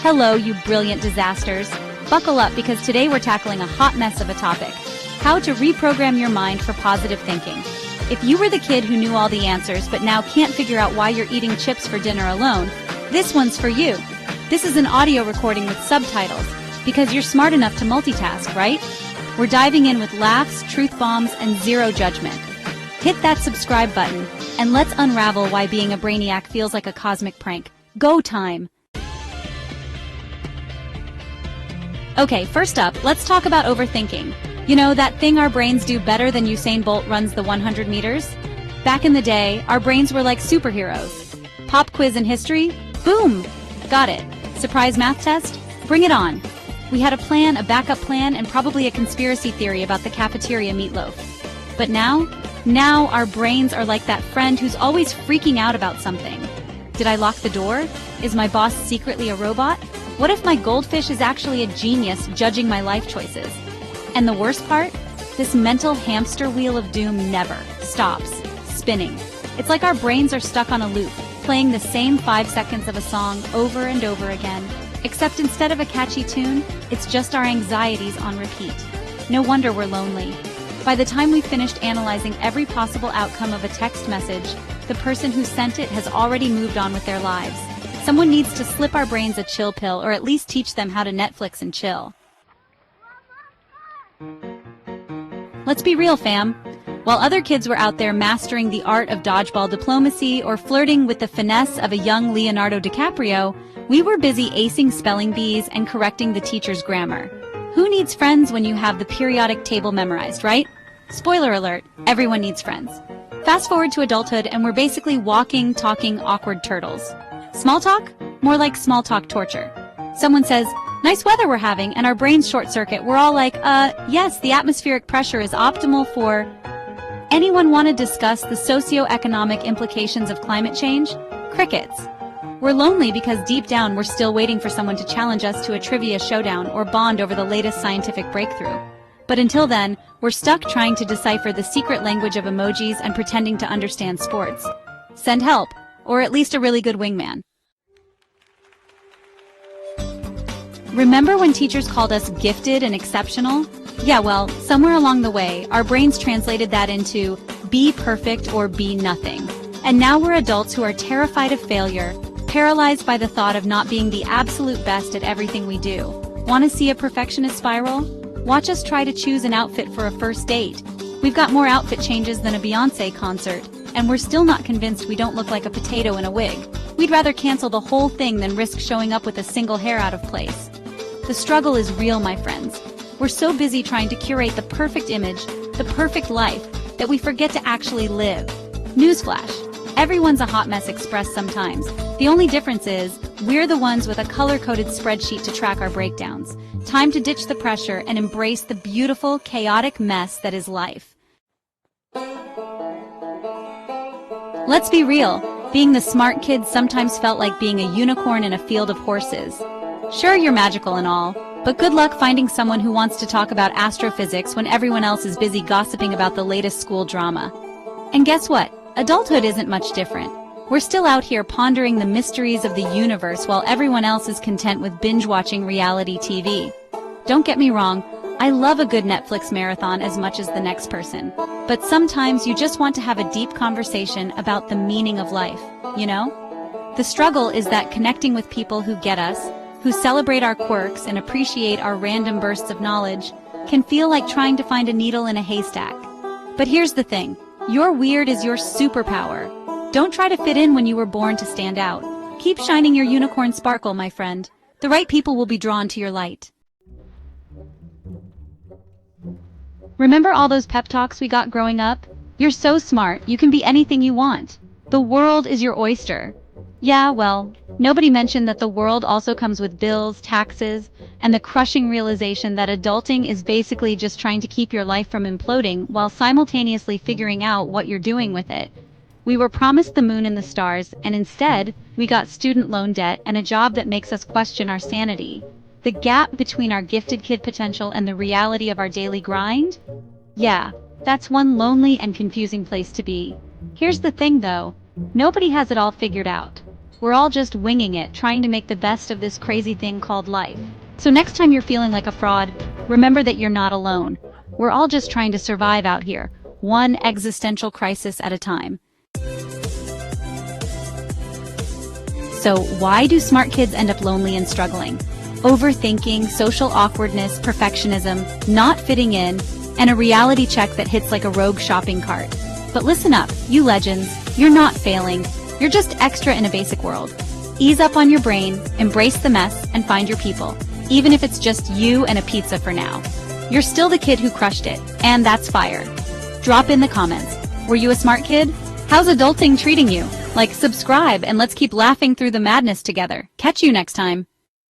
Hello, you brilliant disasters. Buckle up because today we're tackling a hot mess of a topic. How to reprogram your mind for positive thinking. If you were the kid who knew all the answers but now can't figure out why you're eating chips for dinner alone, this one's for you. This is an audio recording with subtitles because you're smart enough to multitask, right? We're diving in with laughs, truth bombs, and zero judgment. Hit that subscribe button and let's unravel why being a brainiac feels like a cosmic prank. Go time! Okay, first up, let's talk about overthinking. You know, that thing our brains do better than Usain Bolt runs the 100 meters? Back in the day, our brains were like superheroes. Pop quiz in history? Boom! Got it. Surprise math test? Bring it on. We had a plan, a backup plan, and probably a conspiracy theory about the cafeteria meatloaf. But now our brains are like that friend who's always freaking out about something. Did I lock the door? Is my boss secretly a robot? What if my goldfish is actually a genius judging my life choices? And the worst part? This mental hamster wheel of doom never stops spinning. It's like our brains are stuck on a loop, playing the same 5 seconds of a song over and over again. Except instead of a catchy tune, it's just our anxieties on repeat. No wonder we're lonely. By the time we've finished analyzing every possible outcome of a text message, the person who sent it has already moved on with their lives. Someone needs to slip our brains a chill pill or at least teach them how to Netflix and chill. Let's be real, fam. While other kids were out there mastering the art of dodgeball diplomacy or flirting with the finesse of a young Leonardo DiCaprio, we were busy acing spelling bees and correcting the teacher's grammar. Who needs friends when you have the periodic table memorized, right? Spoiler alert, everyone needs friends. Fast forward to adulthood and we're basically walking, talking, awkward turtles. Small talk? More like small talk torture. Someone says, "Nice weather we're having," and our brains short circuit. We're all like, yes, the atmospheric pressure is optimal for... Anyone want to discuss the socio-economic implications of climate change? Crickets. We're lonely because deep down we're still waiting for someone to challenge us to a trivia showdown or bond over the latest scientific breakthrough. But until then, we're stuck trying to decipher the secret language of emojis and pretending to understand sports. Send help. Or at least a really good wingman. Remember when teachers called us gifted and exceptional? Yeah, well, somewhere along the way, our brains translated that into be perfect or be nothing. And now we're adults who are terrified of failure, paralyzed by the thought of not being the absolute best at everything we do. Want to see a perfectionist spiral? Watch us try to choose an outfit for a first date. We've got more outfit changes than a Beyoncé concert. And we're still not convinced we don't look like a potato in a wig. We'd rather cancel the whole thing than risk showing up with a single hair out of place. The struggle is real, my friends. We're so busy trying to curate the perfect image, the perfect life, that we forget to actually live. Newsflash, everyone's a hot mess express sometimes. The only difference is, we're the ones with a color-coded spreadsheet to track our breakdowns. Time to ditch the pressure and embrace the beautiful, chaotic mess that is life. Let's be real, being the smart kid sometimes felt like being a unicorn in a field of horses. Sure, you're magical and all, but good luck finding someone who wants to talk about astrophysics when everyone else is busy gossiping about the latest school drama. And guess what? Adulthood isn't much different. We're still out here pondering the mysteries of the universe while everyone else is content with binge-watching reality TV. Don't get me wrong, I love a good Netflix marathon as much as the next person. But sometimes you just want to have a deep conversation about the meaning of life, you know? The struggle is that connecting with people who get us, who celebrate our quirks and appreciate our random bursts of knowledge, can feel like trying to find a needle in a haystack. But here's the thing, your weird is your superpower. Don't try to fit in when you were born to stand out. Keep shining your unicorn sparkle, my friend. The right people will be drawn to your light. Remember all those pep talks we got growing up? You're so smart, you can be anything you want. The world is your oyster. Yeah, well, nobody mentioned that the world also comes with bills, taxes, and the crushing realization that adulting is basically just trying to keep your life from imploding while simultaneously figuring out what you're doing with it. We were promised the moon and the stars, and instead, we got student loan debt and a job that makes us question our sanity. The gap between our gifted kid potential and the reality of our daily grind? Yeah, that's one lonely and confusing place to be. Here's the thing though, nobody has it all figured out. We're all just winging it, trying to make the best of this crazy thing called life. So next time you're feeling like a fraud, remember that you're not alone. We're all just trying to survive out here, one existential crisis at a time. So why do smart kids end up lonely and struggling? Overthinking, social awkwardness, perfectionism, not fitting in, and a reality check that hits like a rogue shopping cart. But listen up, you legends, you're not failing. You're just extra in a basic world. Ease up on your brain, embrace the mess, and find your people, even if it's just you and a pizza for now. You're still the kid who crushed it, and that's fire. Drop in the comments. Were you a smart kid? How's adulting treating you? Like, subscribe, and let's keep laughing through the madness together. Catch you next time.